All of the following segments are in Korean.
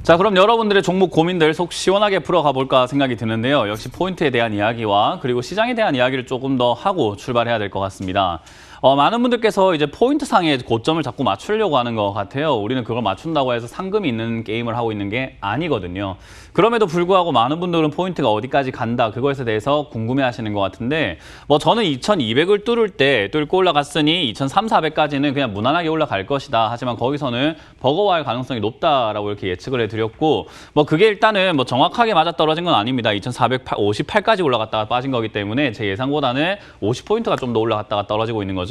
자, 그럼 여러분들의 종목 고민들 속 시원하게 풀어가 볼까 생각이 드는데요. 역시 포인트에 대한 이야기와 그리고 시장에 대한 이야기를 조금 더 하고 출발해야 될 것 같습니다. 많은 분들께서 이제 포인트 상의 고점을 자꾸 맞추려고 하는 것 같아요. 우리는 그걸 맞춘다고 해서 상금이 있는 게임을 하고 있는 게 아니거든요. 그럼에도 불구하고 많은 분들은 포인트가 어디까지 간다, 그것에 대해서 궁금해 하시는 것 같은데, 저는 2200을 뚫고 올라갔으니 2300~400까지는 그냥 무난하게 올라갈 것이다. 하지만 거기서는 버거워할 가능성이 높다라고 이렇게 예측을 해드렸고, 그게 일단은 정확하게 맞아떨어진 건 아닙니다. 2458까지 올라갔다가 빠진 거기 때문에 제 예상보다는 50포인트가 좀 더 올라갔다가 떨어지고 있는 거죠.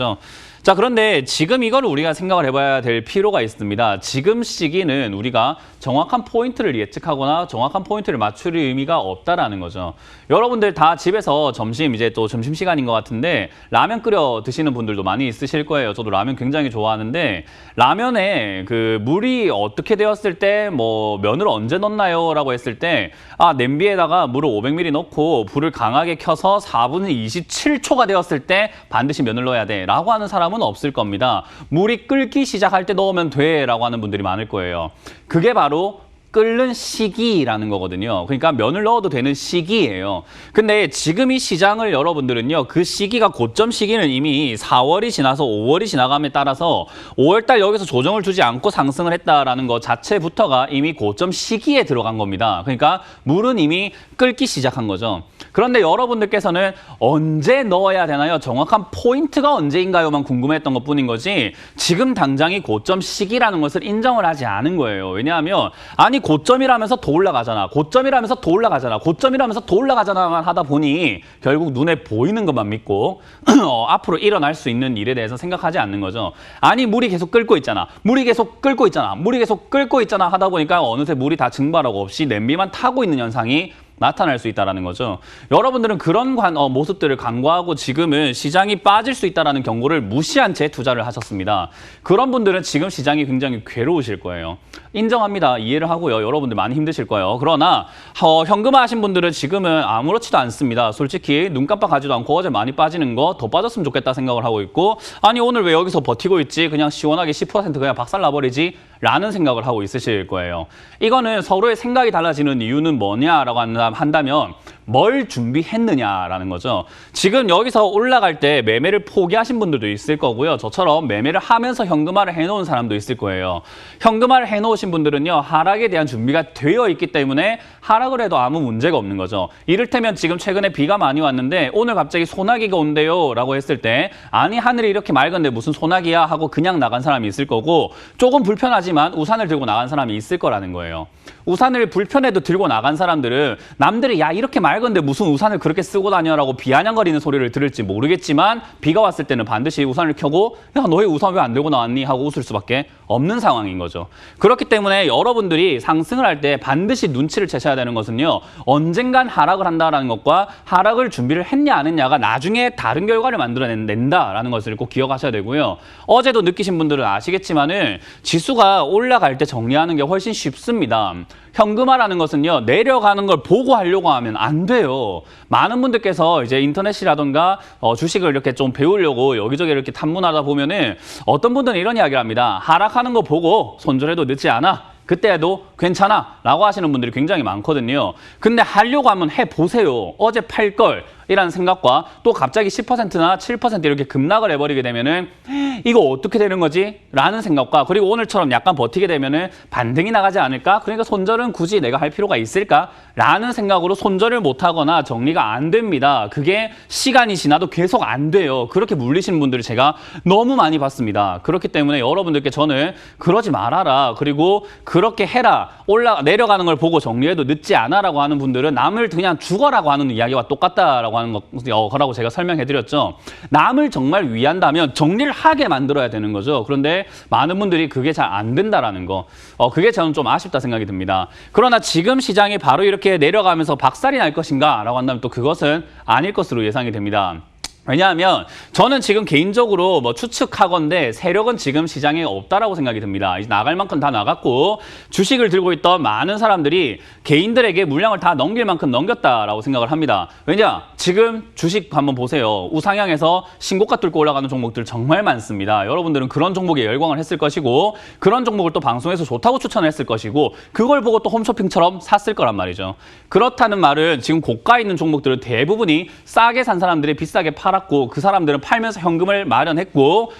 자, 그런데 지금 이걸 우리가 생각을 해봐야 될 필요가 있습니다. 지금 시기는 우리가 정확한 포인트를 예측하거나 정확한 포인트를 맞출 의미가 없다라는 거죠. 여러분들 다 집에서 이제 또 점심시간인 것 같은데 라면 끓여 드시는 분들도 많이 있으실 거예요. 저도 라면 굉장히 좋아하는데, 라면에 그 물이 어떻게 되었을 때 면을 언제 넣나요? 라고 했을 때, 냄비에다가 물을 500ml 넣고 불을 강하게 켜서 4분 27초가 되었을 때 반드시 면을 넣어야 돼 라고 하는 사람은 없을 겁니다. 물이 끓기 시작할 때 넣으면 돼 라고 하는 분들이 많을 거예요. 그게 바로 끓는 시기라는 거거든요. 그러니까 면을 넣어도 되는 시기예요. 근데 지금 이 시장을 여러분들은요, 그 시기가 고점 시기는 이미 4월이 지나서 5월이 지나감에 따라서 5월달 여기서 조정을 주지 않고 상승을 했다라는 것 자체부터가 이미 고점 시기에 들어간 겁니다. 그러니까 물은 이미 끓기 시작한 거죠. 그런데 여러분들께서는 언제 넣어야 되나요? 정확한 포인트가 언제인가요만 궁금했던 것뿐인 거지, 지금 당장이 고점 시기라는 것을 인정을 하지 않은 거예요. 왜냐하면 고점이라면서 더 올라가잖아. 고점이라면서 더 올라가잖아. 고점이라면서 더 올라가잖아만 하다 보니 결국 눈에 보이는 것만 믿고 앞으로 일어날 수 있는 일에 대해서 생각하지 않는 거죠. 물이 계속 끓고 있잖아. 물이 계속 끓고 있잖아. 물이 계속 끓고 있잖아 하다 보니까 어느새 물이 다 증발하고 없이 냄비만 타고 있는 현상이 나타날 수 있다는 거죠. 여러분들은 그런 모습들을 간과하고 지금은 시장이 빠질 수 있다는 경고를 무시한 채 투자를 하셨습니다. 그런 분들은 지금 시장이 굉장히 괴로우실 거예요. 인정합니다. 이해를 하고요. 여러분들 많이 힘드실 거예요. 그러나 현금화 하신 분들은 지금은 아무렇지도 않습니다. 솔직히 눈 깜빡하지도 않고 어제 많이 빠지는 거 더 빠졌으면 좋겠다 생각을 하고 있고, 오늘 왜 여기서 버티고 있지? 그냥 시원하게 10% 그냥 박살나버리지? 라는 생각을 하고 있으실 거예요. 이거는 서로의 생각이 달라지는 이유는 뭐냐라고 한다면 뭘 준비했느냐라는 거죠. 지금 여기서 올라갈 때 매매를 포기하신 분들도 있을 거고요. 저처럼 매매를 하면서 현금화를 해놓은 사람도 있을 거예요. 현금화를 해놓으신 분들은요, 하락에 대한 준비가 되어 있기 때문에 하락을 해도 아무 문제가 없는 거죠. 이를테면 지금 최근에 비가 많이 왔는데 오늘 갑자기 소나기가 온대요 라고 했을 때, 하늘이 이렇게 맑은데 무슨 소나기야 하고 그냥 나간 사람이 있을 거고, 조금 불편하지만 우산을 들고 나간 사람이 있을 거라는 거예요. 우산을 불편해도 들고 나간 사람들은 남들이 야 이렇게 맑은데 무슨 우산을 그렇게 쓰고 다녀라고 비아냥거리는 소리를 들을지 모르겠지만, 비가 왔을 때는 반드시 우산을 켜고 야 너의 우산 왜 안 들고 나왔니 하고 웃을 수밖에 없는 상황인 거죠. 그렇기 때문에 여러분들이 상승을 할 때 반드시 눈치를 채셔야 되는 것은요, 언젠간 하락을 한다라는 것과 하락을 준비를 했냐 안 했냐가 나중에 다른 결과를 만들어낸다라는 것을 꼭 기억하셔야 되고요. 어제도 느끼신 분들은 아시겠지만은 지수가 올라갈 때 정리하는 게 훨씬 쉽습니다. 현금화라는 것은요, 내려가는 걸 보고 하려고 하면 안 돼요. 많은 분들께서 이제 인터넷이라던가 주식을 이렇게 좀 배우려고 여기저기 이렇게 탐문하다 보면은 어떤 분들은 이런 이야기를 합니다. 하락하는 거 보고 손절해도 늦지 않아. 그때 해도 괜찮아 라고 하시는 분들이 굉장히 많거든요. 근데 하려고 하면 해보세요. 어제 팔 걸 이라는 생각과 또 갑자기 10%나 7% 이렇게 급락을 해버리게 되면은 이거 어떻게 되는 거지? 라는 생각과, 그리고 오늘처럼 약간 버티게 되면은 반등이 나가지 않을까? 그러니까 손절은 굳이 내가 할 필요가 있을까? 라는 생각으로 손절을 못하거나 정리가 안 됩니다. 그게 시간이 지나도 계속 안 돼요. 그렇게 물리시는 분들을 제가 너무 많이 봤습니다. 그렇기 때문에 여러분들께 저는 그러지 말아라. 그리고 그렇게 해라. 내려가는 걸 보고 정리해도 늦지 않아 라고 하는 분들은 남을 그냥 죽어라고 하는 이야기와 똑같다라고 하는 거라고 제가 설명해드렸죠. 남을 정말 위한다면 정리를 하게 만들어야 되는 거죠. 그런데 많은 분들이 그게 잘 안 된다라는 거, 그게 저는 좀 아쉽다 생각이 듭니다. 그러나 지금 시장이 바로 이렇게 내려가면서 박살이 날 것인가 라고 한다면 또 그것은 아닐 것으로 예상이 됩니다. 왜냐하면 저는 지금 개인적으로 뭐 추측하건대 세력은 지금 시장에 없다라고 생각이 듭니다. 이제 나갈 만큼 다 나갔고 주식을 들고 있던 많은 사람들이 개인들에게 물량을 다 넘길 만큼 넘겼다라고 생각을 합니다. 왜냐? 지금 주식 한번 보세요. 우상향에서 신고가 뚫고 올라가는 종목들 정말 많습니다. 여러분들은 그런 종목에 열광을 했을 것이고 그런 종목을 또 방송에서 좋다고 추천했을 것이고 그걸 보고 또 홈쇼핑처럼 샀을 거란 말이죠. 그렇다는 말은 지금 고가에 있는 종목들은 대부분이 싸게 산 사람들이 비싸게 팔았고 그 사람들은 팔면서 현금을 마련했고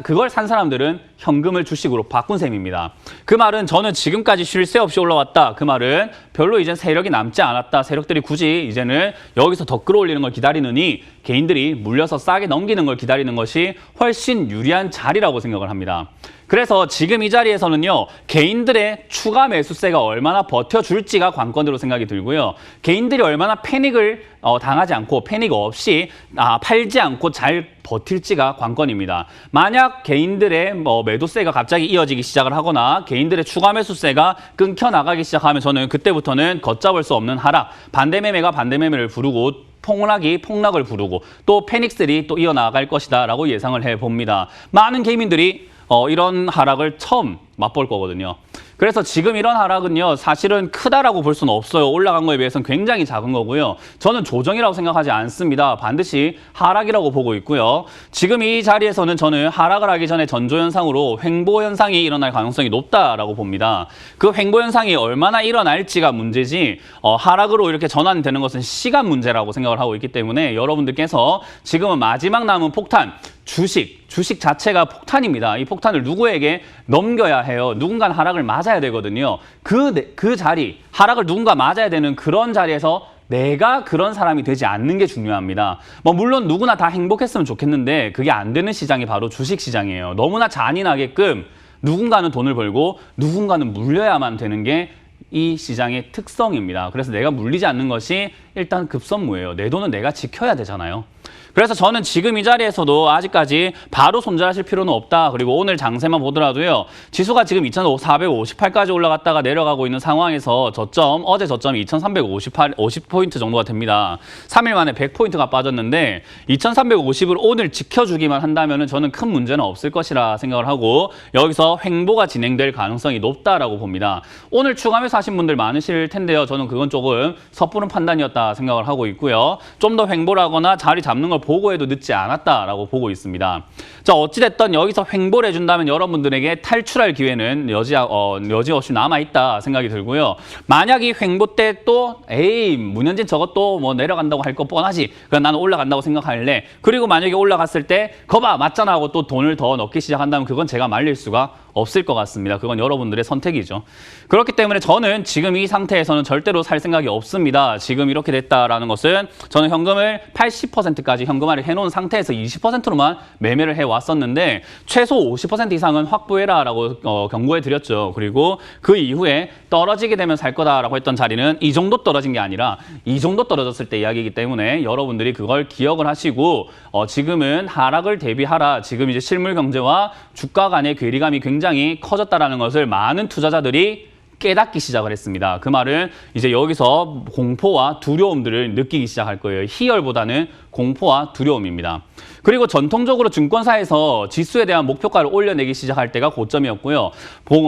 그걸 산 사람들은 현금을 주식으로 바꾼 셈입니다. 그 말은 저는 지금까지 쉴 새 없이 올라왔다. 그 말은 별로 이제 세력이 남지 않았다. 세력들이 굳이 이제는 여기서 더 끌어올리는 걸 기다리느니 개인들이 물려서 싸게 넘기는 걸 기다리는 것이 훨씬 유리한 자리라고 생각을 합니다. 그래서 지금 이 자리에서는요. 개인들의 추가 매수세가 얼마나 버텨줄지가 관건으로 생각이 들고요. 개인들이 얼마나 패닉을 당하지 않고 패닉 없이 팔지 않고 잘 버틸지가 관건입니다. 만약 개인들의 매도세가 갑자기 이어지기 시작을 하거나 개인들의 추가 매수세가 끊겨 나가기 시작하면 저는 그때부터는 걷잡을 수 없는 하락, 반대 매매가 반대 매매를 부르고 폭락이 폭락을 부르고 또 패닉셀이 또 이어나갈 것이다 라고 예상을 해봅니다. 많은 개인들이 이런 하락을 처음 맛볼 거거든요. 그래서 지금 이런 하락은요. 사실은 크다라고 볼 수는 없어요. 올라간 거에 비해서는 굉장히 작은 거고요. 저는 조정이라고 생각하지 않습니다. 반드시 하락이라고 보고 있고요. 지금 이 자리에서는 저는 하락을 하기 전에 전조현상으로 횡보현상이 일어날 가능성이 높다라고 봅니다. 그 횡보현상이 얼마나 일어날지가 문제지 하락으로 이렇게 전환되는 것은 시간 문제라고 생각을 하고 있기 때문에 여러분들께서 지금은 마지막 남은 폭탄, 주식 자체가 폭탄입니다. 이 폭탄을 누구에게 넘겨야 해요. 누군가 하락을 맞아야 되거든요. 그 자리, 하락을 누군가 맞아야 되는 그런 자리에서 내가 그런 사람이 되지 않는 게 중요합니다. 물론 누구나 다 행복했으면 좋겠는데 그게 안 되는 시장이 바로 주식 시장이에요. 너무나 잔인하게끔 누군가는 돈을 벌고 누군가는 물려야만 되는 게 이 시장의 특성입니다. 그래서 내가 물리지 않는 것이 일단 급선무예요. 내 돈은 내가 지켜야 되잖아요. 그래서 저는 지금 이 자리에서도 아직까지 바로 손절하실 필요는 없다. 그리고 오늘 장세만 보더라도요. 지수가 지금 2,458까지 올라갔다가 내려가고 있는 상황에서 어제 저점이 2,350포인트 정도가 됩니다. 3일 만에 100포인트가 빠졌는데 2,350을 오늘 지켜주기만 한다면 저는 큰 문제는 없을 것이라 생각을 하고 여기서 횡보가 진행될 가능성이 높다라고 봅니다. 오늘 추가매수 하신 분들 많으실 텐데요. 저는 그건 조금 섣부른 판단이었다 생각을 하고 있고요. 좀 더 횡보를 하거나 자리 잡는 걸 보고해도 늦지 않았다라고 보고 있습니다. 자, 어찌됐든 여기서 횡보를 해준다면 여러분들에게 탈출할 기회는 여지없이 남아있다 생각이 들고요. 만약 이 횡보 때 또 문현진 저것도 내려간다고 할 거 뻔하지. 그럼 나는 올라간다고 생각할래. 그리고 만약에 올라갔을 때 거봐 맞잖아 하고 또 돈을 더 넣기 시작한다면 그건 제가 말릴 수가 없을 것 같습니다. 그건 여러분들의 선택이죠. 그렇기 때문에 저는 지금 이 상태에서는 절대로 살 생각이 없습니다. 지금 이렇게 됐다라는 것은 저는 현금을 80%까지 현금화를 해놓은 상태에서 20%로만 매매를 해왔었는데 최소 50% 이상은 확보해라라고 경고해드렸죠. 그리고 그 이후에 떨어지게 되면 살 거다라고 했던 자리는 이 정도 떨어진 게 아니라 이 정도 떨어졌을 때 이야기이기 때문에 여러분들이 그걸 기억을 하시고 지금은 하락을 대비하라. 지금 이제 실물 경제와 주가 간의 괴리감이 굉장히 커졌다라는 것을 많은 투자자들이 깨닫기 시작을 했습니다. 그 말은 이제 여기서 공포와 두려움들을 느끼기 시작할 거예요. 희열보다는 공포와 두려움입니다. 그리고 전통적으로 증권사에서 지수에 대한 목표가를 올려내기 시작할 때가 고점이었고요.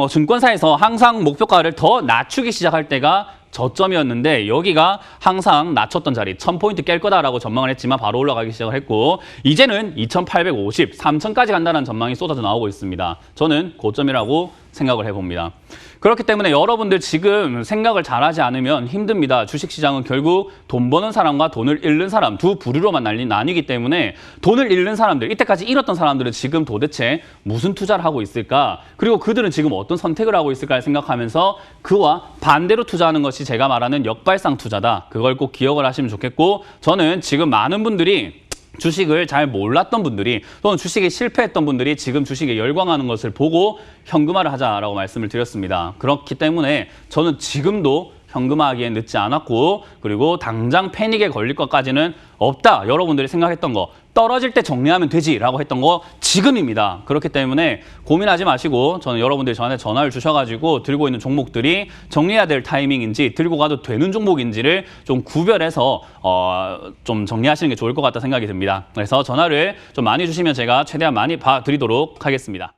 증권사에서 항상 목표가를 더 낮추기 시작할 때가 저점이었는데 여기가 항상 낮췄던 자리 1000포인트 깰 거다라고 전망을 했지만 바로 올라가기 시작을 했고 이제는 2850, 3000까지 간다는 전망이 쏟아져 나오고 있습니다. 저는 고점이라고 생각을 해봅니다. 그렇기 때문에 여러분들 지금 생각을 잘하지 않으면 힘듭니다. 주식시장은 결국 돈 버는 사람과 돈을 잃는 사람 두 부류로만 나뉘기 때문에 돈을 잃는 사람들, 이때까지 잃었던 사람들은 지금 도대체 무슨 투자를 하고 있을까? 그리고 그들은 지금 어떤 선택을 하고 있을까 생각하면서 그와 반대로 투자하는 것이 제가 말하는 역발상 투자다. 그걸 꼭 기억을 하시면 좋겠고 저는 지금 많은 분들이 주식을 잘 몰랐던 분들이 또는 주식에 실패했던 분들이 지금 주식에 열광하는 것을 보고 현금화를 하자라고 말씀을 드렸습니다. 그렇기 때문에 저는 지금도 현금화하기엔 늦지 않았고 그리고 당장 패닉에 걸릴 것까지는 없다. 여러분들이 생각했던 거 떨어질 때 정리하면 되지라고 했던 거 지금입니다. 그렇기 때문에 고민하지 마시고 저는 여러분들이 저한테 전화를 주셔가지고 들고 있는 종목들이 정리해야 될 타이밍인지 들고 가도 되는 종목인지를 좀 구별해서 좀 정리하시는 게 좋을 것 같다 생각이 듭니다. 그래서 전화를 좀 많이 주시면 제가 최대한 많이 봐드리도록 하겠습니다.